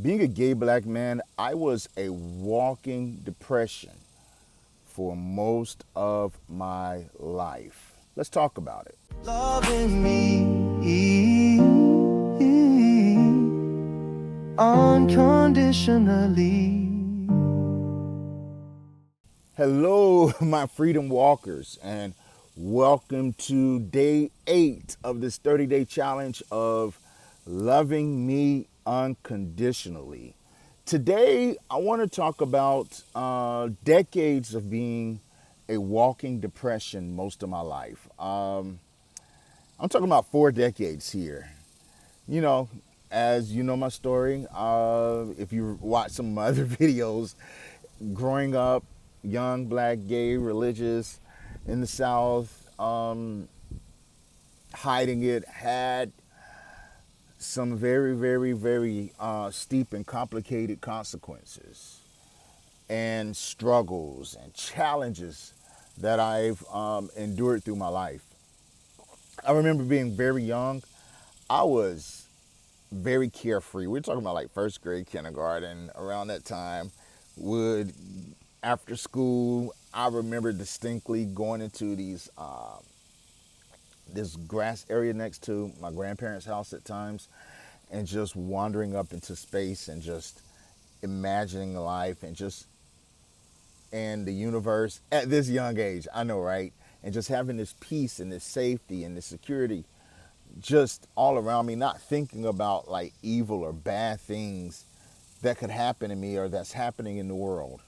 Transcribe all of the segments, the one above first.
Being a gay black man, I was a walking depression for most of my life. Let's talk about it. Loving me unconditionally. Hello, my freedom walkers, and welcome to day 8 of this 30-day challenge of loving me unconditionally. Today, I want to talk about decades of being a walking depression most of my life. I'm talking about 4 decades here. You know, as you know my story, if you watch some of my other videos, growing up, young, black, gay, religious, in the South, hiding it, had some very steep and complicated consequences and struggles and challenges that I've endured through my life. I remember being very young. I was very carefree. We're talking about like first grade, kindergarten, around that time. Would After school, I remember distinctly going into this grass area next to my grandparents' house at times, and just wandering up into space and just imagining life and the universe at this young age. I know, right? And just having this peace and this safety and this security just all around me, not thinking about like evil or bad things that could happen to me or that's happening in the world.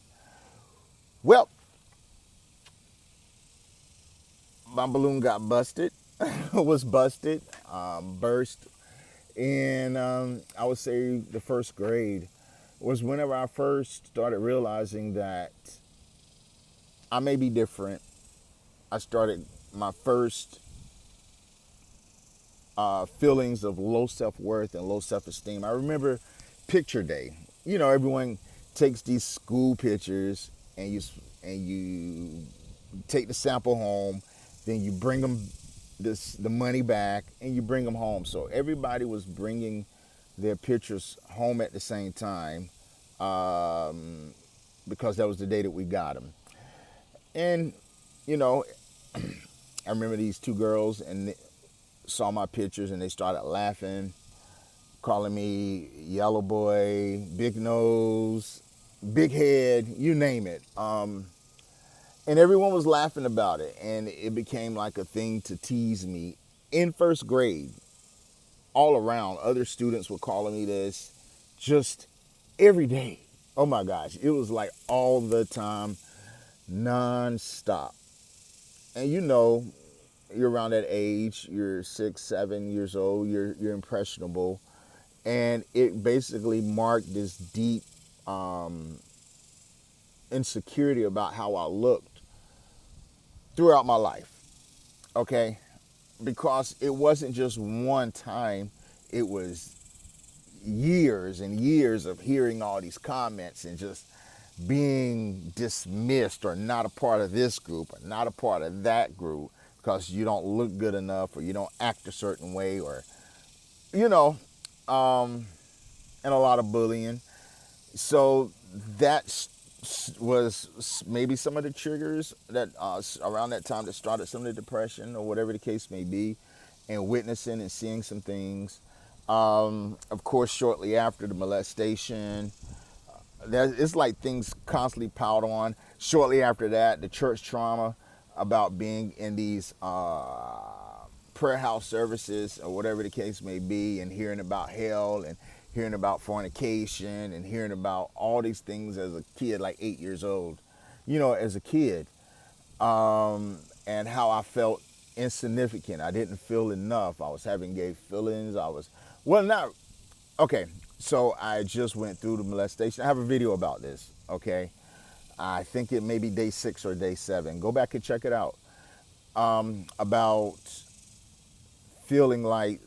Well, my balloon got busted, was busted, burst in, I would say, the first grade. Was whenever I first started realizing that I may be different. I started my first feelings of low self-worth and low self-esteem. I remember picture day. You know, everyone takes these school pictures and you take the sample home, then you bring them the money back and you bring them home. So everybody was bringing their pictures home at the same time, because that was the day that we got them. And you know, I remember these two girls and saw my pictures and they started laughing, calling me yellow boy, big nose, big head, you name it. And everyone was laughing about it, and it became like a thing to tease me in first grade. All around, other students were calling me this just every day. Oh my gosh, it was like all the time, non-stop. And you know, you're around that age, you're 6, 7 years old, you're impressionable, and it basically marked this deep insecurity about how I looked throughout my life. Okay, because it wasn't just one time; it was years and years of hearing all these comments and just being dismissed or not a part of this group or not a part of that group because you don't look good enough or you don't act a certain way, or you know, and a lot of bullying. So that was maybe some of the triggers that around that time that started some of the depression or whatever the case may be, and witnessing and seeing some things. Of course, shortly after the molestation, it's like things constantly piled on. Shortly after that, the church trauma about being in these prayer house services or whatever the case may be, and hearing about hell and hearing about fornication and hearing about all these things as a kid, like 8 years old, you know, as a kid, and how I felt insignificant. I didn't feel enough. I was having gay feelings. Well, not, okay, so I just went through the molestation. I have a video about this, okay? I think it may be day 6 or day 7. Go back and check it out. About feeling like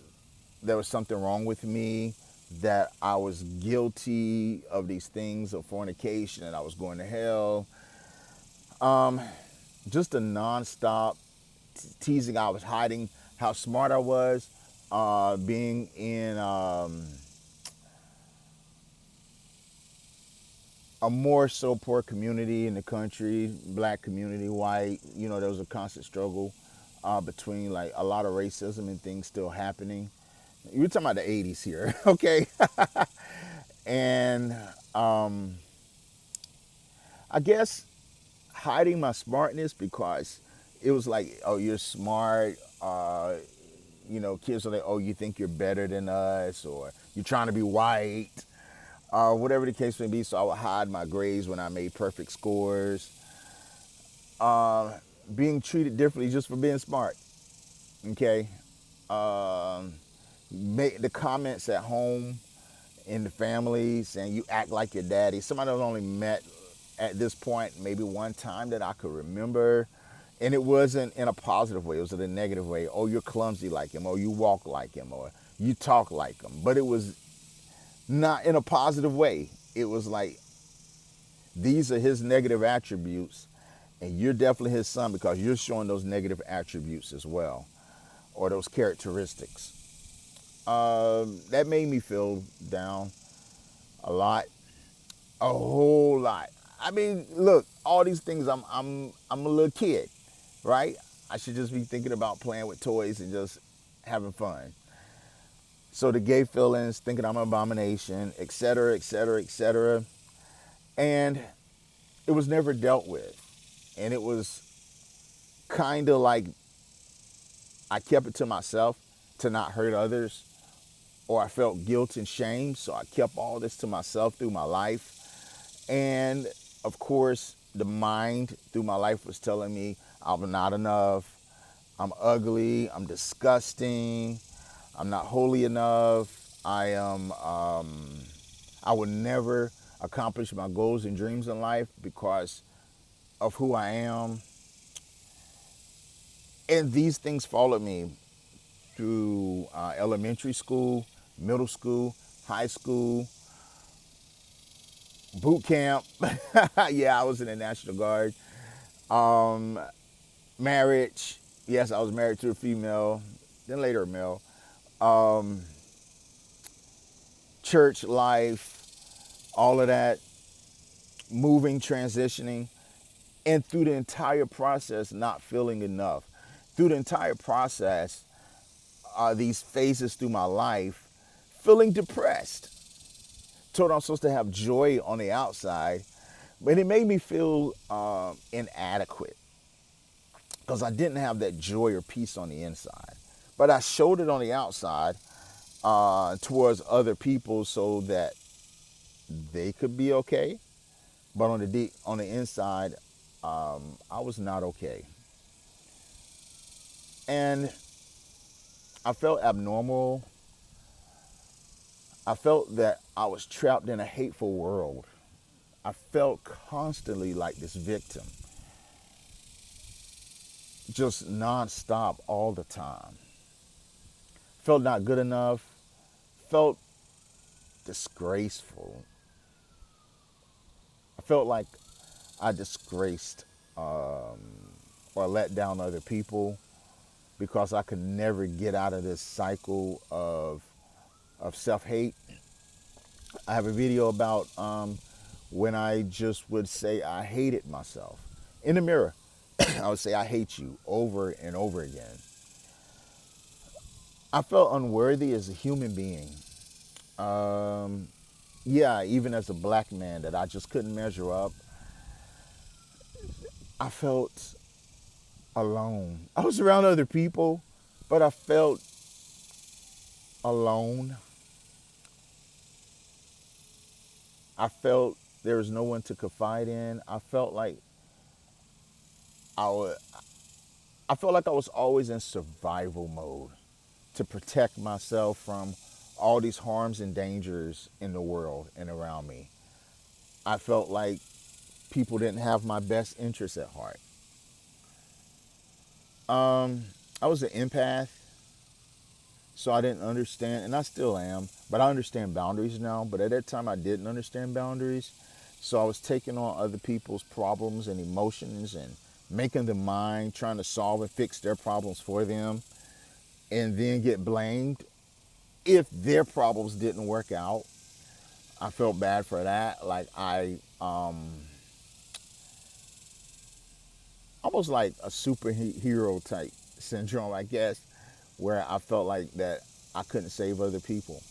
there was something wrong with me, that I was guilty of these things of fornication and I was going to hell. Just a nonstop teasing. I was hiding how smart I was, being in a more so poor community in the country, black community, white. There was a constant struggle between like a lot of racism and things still happening. You're talking about the 80s here, okay? And I guess hiding my smartness because it was like, oh, you're smart. Kids are like, oh, you think you're better than us, or you're trying to be white, whatever the case may be. So I would hide my grades when I made perfect scores. Being treated differently just for being smart. Okay. Make the comments at home in the family saying you act like your daddy. Somebody I've only met at this point maybe one time that I could remember. And it wasn't in a positive way, it was in a negative way. Oh, you're clumsy like him, or you walk like him, or you talk like him. But it was not in a positive way. It was like, these are his negative attributes, and you're definitely his son because you're showing those negative attributes as well, or those characteristics. That made me feel down a lot, a whole lot. I mean, look, all these things. I'm a little kid, right? I should just be thinking about playing with toys and just having fun. So the gay feelings, thinking I'm an abomination, et cetera, et cetera, et cetera. And it was never dealt with. And it was kind of like I kept it to myself to not hurt others, or I felt guilt and shame. So I kept all this to myself through my life. And of course, the mind through my life was telling me I'm not enough, I'm ugly, I'm disgusting, I'm not holy enough, I would never accomplish my goals and dreams in life because of who I am. And these things followed me through elementary school, middle school, high school, boot camp. Yeah, I was in the National Guard. Marriage. Yes, I was married to a female, then later a male. Church life, all of that, moving, transitioning, and through the entire process, not feeling enough. Through the entire process, these phases through my life, feeling depressed. Told I'm supposed to have joy on the outside, but it made me feel inadequate because I didn't have that joy or peace on the inside. But I showed it on the outside towards other people so that they could be okay. But on the inside, I was not okay, and I felt abnormal. I felt that I was trapped in a hateful world. I felt constantly like this victim, just nonstop all the time. Felt not good enough. Felt disgraceful. I felt like I disgraced or let down other people because I could never get out of this cycle of self-hate. I have a video about when I just would say I hated myself in the mirror. I would say I hate you over and over again. I felt unworthy as a human being. Yeah, even as a black man, that I just couldn't measure up. I felt alone. I was around other people, but I felt alone. I felt there was no one to confide in. I was, I felt like I was always in survival mode to protect myself from all these harms and dangers in the world and around me. I felt like people didn't have my best interests at heart. I was an empath, so I didn't understand, and I still am, but I understand boundaries now. But at that time, I didn't understand boundaries. So I was taking on other people's problems and emotions and making them mine, trying to solve and fix their problems for them, and then get blamed if their problems didn't work out. I felt bad for that. Like almost like a superhero type syndrome, I guess, where I felt like that I couldn't save other people.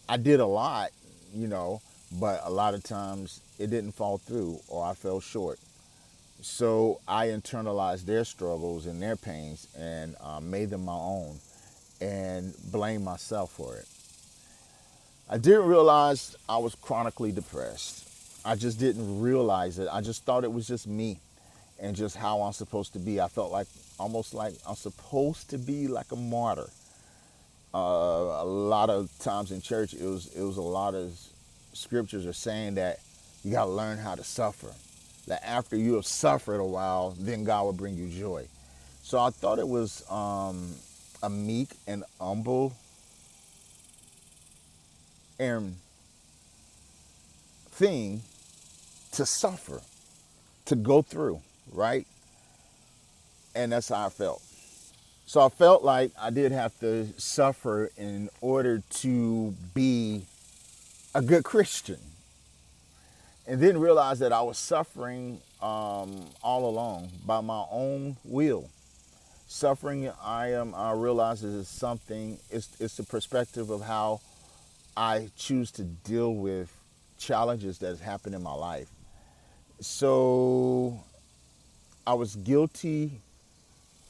I did a lot, you know, but a lot of times it didn't fall through or I fell short. So I internalized their struggles and their pains and made them my own and blamed myself for it. I didn't realize I was chronically depressed. I just didn't realize it. I just thought it was just me and just how I'm supposed to be. I felt like almost like I'm supposed to be like a martyr. A lot of times in church, it was a lot of scriptures are saying that you got to learn how to suffer. That after you have suffered a while, then God will bring you joy. So I thought it was a meek and humble and thing to suffer, to go through, right? And that's how I felt. So I felt like I did have to suffer in order to be a good Christian. And then realized that I was suffering all along by my own will. Suffering, I realize is something. It's the perspective of how I choose to deal with challenges that has happened in my life. So I was guilty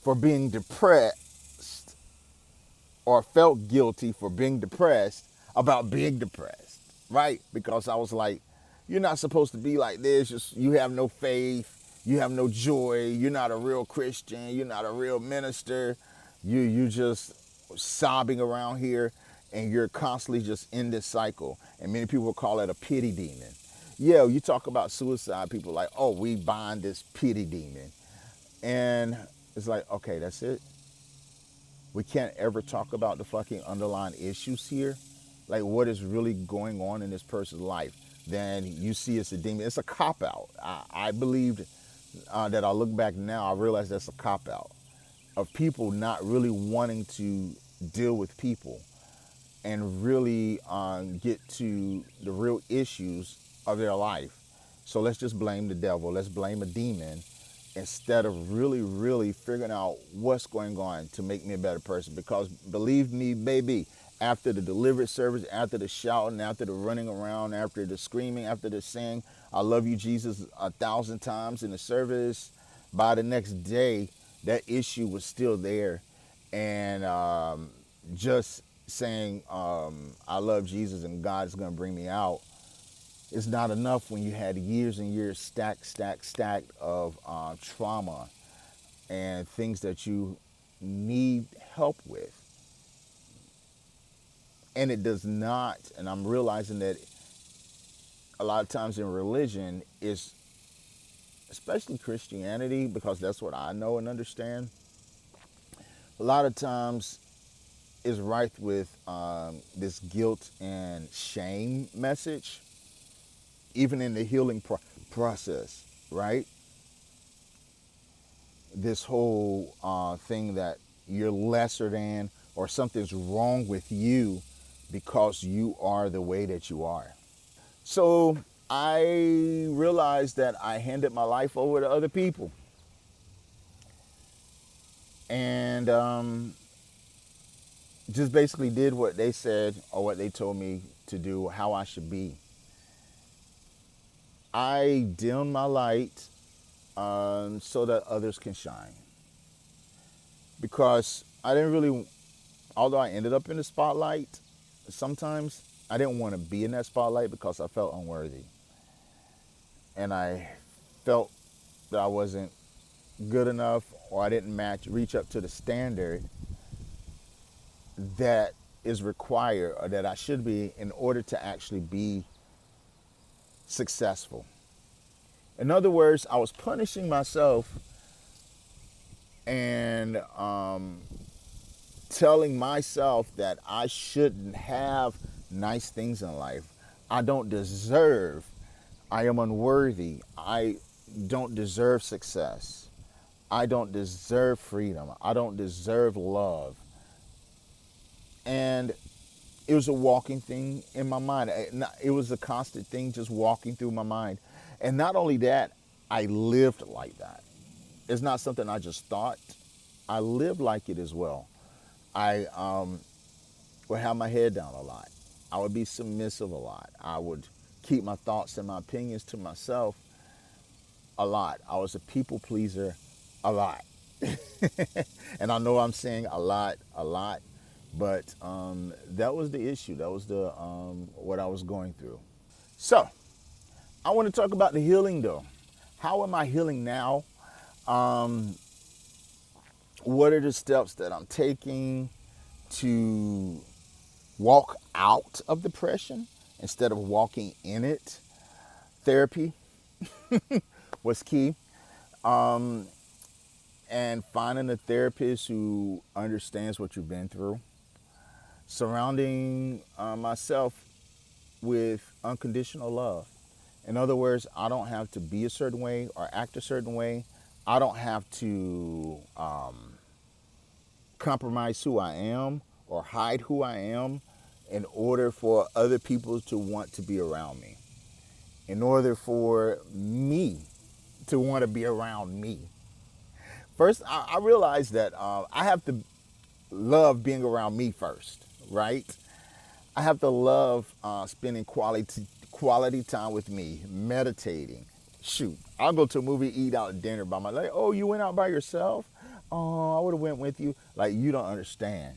for being depressed, or felt guilty for being depressed about being depressed, right? Because I was like, you're not supposed to be like this. Just you have no faith, you have no joy. You're not a real Christian. You're not a real minister. You just sobbing around here, and you're constantly just in this cycle. And many people call it a pity demon. Yeah, you talk about suicide, people like, oh, we bind this pity demon, and it's like, okay, that's it. We can't ever talk about the fucking underlying issues here, like what is really going on in this person's life. Then you see it's a demon. It's a cop out. I believed that I look back now, I realize that's a cop out of people not really wanting to deal with people and really get to the real issues of their life. So let's just blame the devil. Let's blame a demon instead of really, really figuring out what's going on to make me a better person. Because believe me, baby, after the deliverance service, after the shouting, after the running around, after the screaming, after the saying, I love you, Jesus, 1,000 times in the service, by the next day, that issue was still there. And just saying, I love Jesus and God is going to bring me out is not enough when you had years and years stacked of trauma and things that you need help with. And it does not, and I'm realizing that a lot of times in religion is, especially Christianity, because that's what I know and understand, a lot of times is rife with this guilt and shame message, even in the healing process, right? This whole thing that you're lesser than or something's wrong with you because you are the way that you are. So I realized that I handed my life over to other people and just basically did what they said or what they told me to do, how I should be. I dimmed my light so that others can shine because I didn't really, although I ended up in the spotlight, sometimes I didn't want to be in that spotlight because I felt unworthy. And I felt that I wasn't good enough or I didn't reach up to the standard that is required or that I should be in order to actually be successful. In other words, I was punishing myself and telling myself that I shouldn't have nice things in life. I don't deserve. I am unworthy. I don't deserve success. I don't deserve freedom. I don't deserve love. And It was a walking thing in my mind. It was a constant thing just walking through my mind. And not only that, I lived like that. It's not something I just thought. I lived like it as well. I would have my head down a lot. I would be submissive a lot. I would keep my thoughts and my opinions to myself a lot. I was a people pleaser a lot. And I know I'm saying a lot, but that was the issue. That was the what I was going through. So I want to talk about the healing though. How am I healing now? Um, what are the steps that I'm taking to walk out of depression instead of walking in it? Therapy was key. Um, and finding a therapist who understands what you've been through. Surrounding myself with unconditional love. In other words, I don't have to be a certain way or act a certain way. I don't have to compromise who I am or hide who I am in order for other people to want to be around me. In order for me to want to be around me. First, I realized that I have to love being around me first, right? I have to love spending quality time with me, meditating. Shoot, I'll go to a movie, eat out dinner by myself. Like, oh, you went out by yourself? Oh, I would have went with you. Like, you don't understand.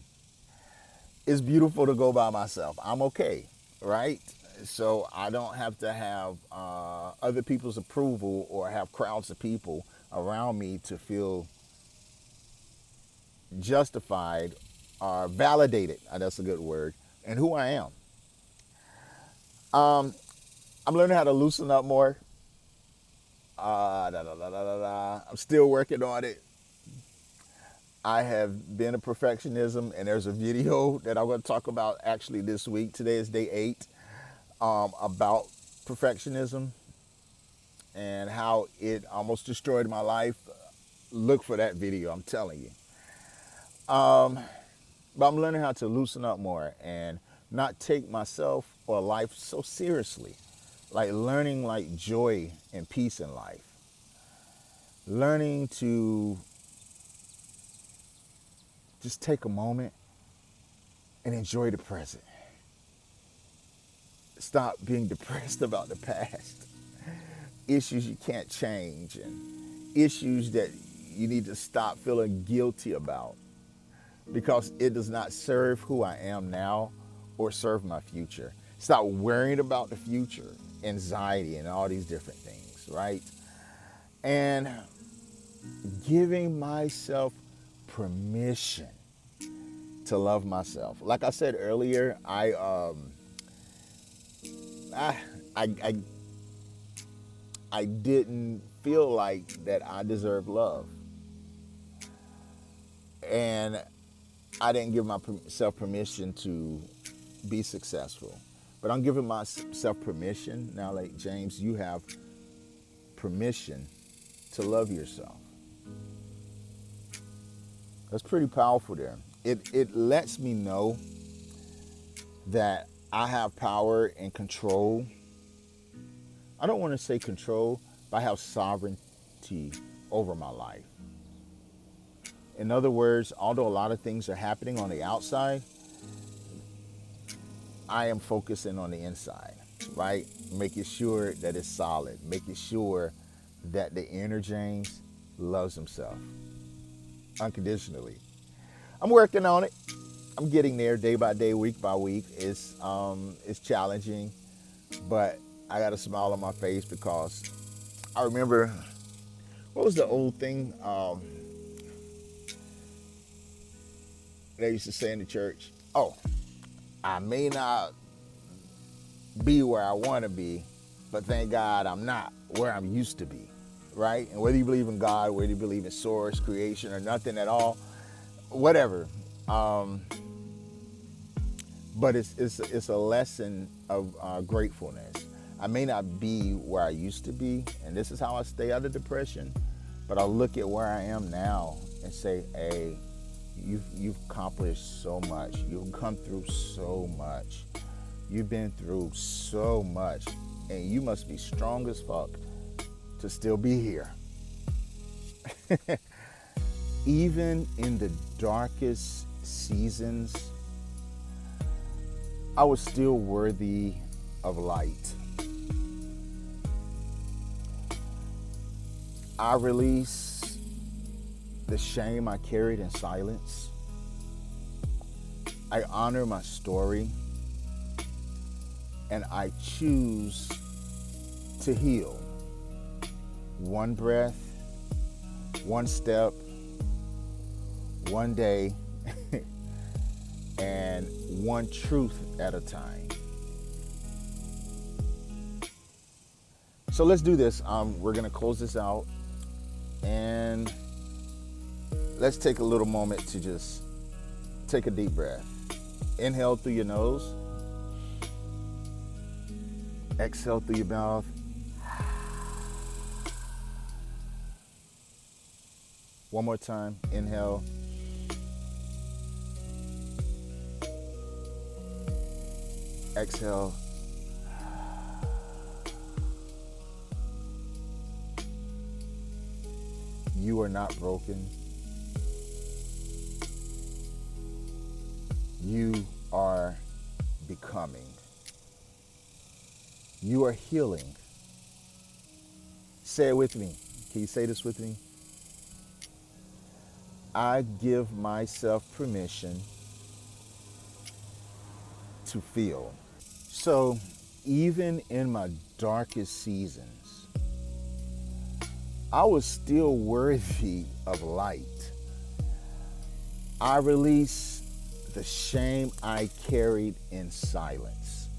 It's beautiful to go by myself. I'm okay, right? So I don't have to have other people's approval or have crowds of people around me to feel justified or validated. That's a good word. And who I am. I'm learning how to loosen up more. I'm still working on it. I have been a perfectionism, and there's a video that I'm going to talk about actually this week. Today is day 8 about perfectionism and how it almost destroyed my life. Look for that video, I'm telling you. But I'm learning how to loosen up more and not take myself or life so seriously. Like learning like joy and peace in life. Learning to just take a moment and enjoy the present. Stop being depressed about the past. Issues you can't change and issues that you need to stop feeling guilty about because it does not serve who I am now or serve my future. Stop worrying about the future, anxiety, and all these different things, right? And giving myself permission to love myself. Like I said earlier, I didn't feel like that I deserved love, and I didn't give myself permission to be successful. But I'm giving myself permission now. Like James, you have permission to love yourself. That's pretty powerful there. It lets me know that I have power and control. I don't want to say control, but I have sovereignty over my life. In other words, although a lot of things are happening on the outside, I am focusing on the inside, right? Making sure that it's solid, making sure that the inner James loves himself unconditionally. I'm working on it. I'm getting there day by day, week by week. It's challenging, but I got a smile on my face because I remember what was the old thing they used to say in the church? Oh, I may not be where I want to be, but thank God I'm not where I'm used to be, right? And whether you believe in God, whether you believe in source, creation, or nothing at all, whatever. But it's a lesson of gratefulness. I may not be where I used to be, and this is how I stay out of depression, but I look at where I am now and say, hey, You've accomplished so much. You've come through so much. You've been through so much, and you must be strong as fuck to still be here. Even in the darkest seasons, I was still worthy of light. I release the shame I carried in silence. I honor my story, and I choose to heal. One breath, one step, one day, and one truth at a time. So let's do this. We're going to close this out, and let's take a little moment to just take a deep breath. Inhale through your nose. Exhale through your mouth. One more time. Inhale. Exhale. You are not broken. You are becoming. You are healing. Say it with me. Can you say this with me? I give myself permission to feel. So, even in my darkest seasons, I was still worthy of light. I release the shame I carried in silence.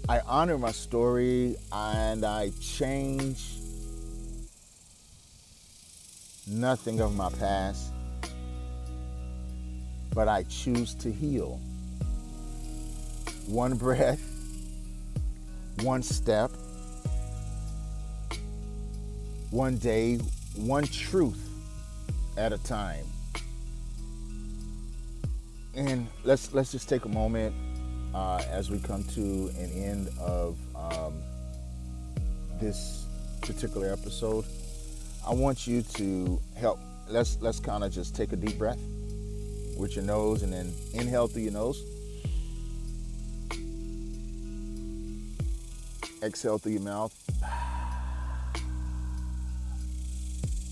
I honor my story, and I change nothing of my past, but I choose to heal. One breath, one step, one day, one truth at a time. And let's just take a moment as we come to an end of this particular episode. I want you to help. Let's kind of just take a deep breath with your nose, and then inhale through your nose. Exhale through your mouth.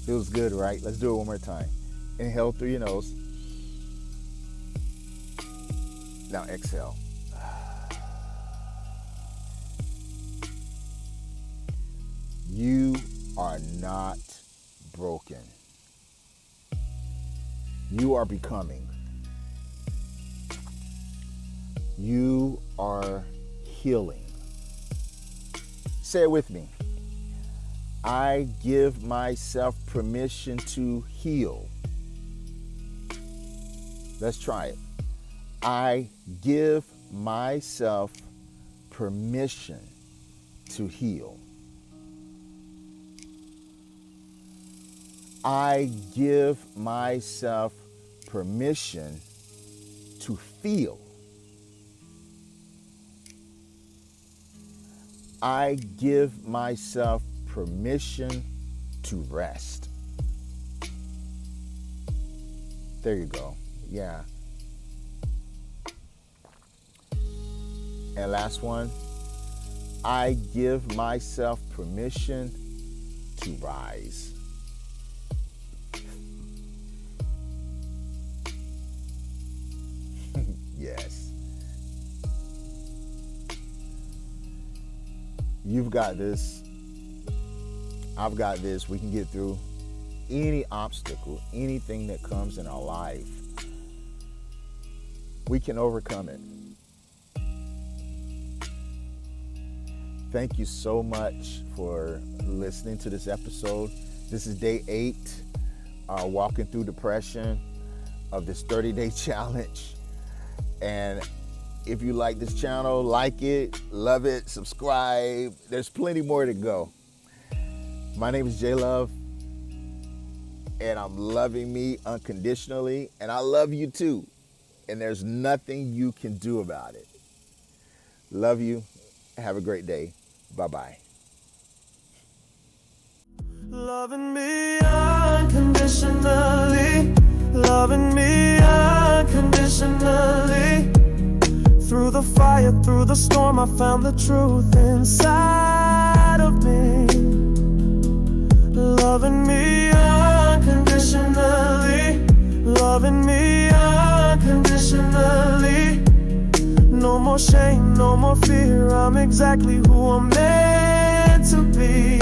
Feels good, right? Let's do it one more time. Inhale through your nose. Now exhale. You are not broken. You are becoming. You are healing. Say it with me. I give myself permission to heal. Let's try it. I give myself permission to heal. I give myself permission to feel. I give myself permission to rest. There you go. Yeah. And last one. I give myself permission to rise. Yes. You've got this. I've got this. We can get through any obstacle, anything that comes in our life. We can overcome it. Thank you so much for listening to this episode. This is day 8, walking through depression of this 30-day challenge. And if you like this channel, like it, love it, subscribe. There's plenty more to go. My name is J Love. and I'm loving me unconditionally, and I love you too. And there's nothing you can do about it. Love you. Have a great day. Bye bye. Loving me unconditionally, loving me unconditionally. Through the fire, through the storm, I found the truth inside of me. Loving me unconditionally, loving me unconditionally. No more shame, no more fear, I'm exactly who I'm meant to be.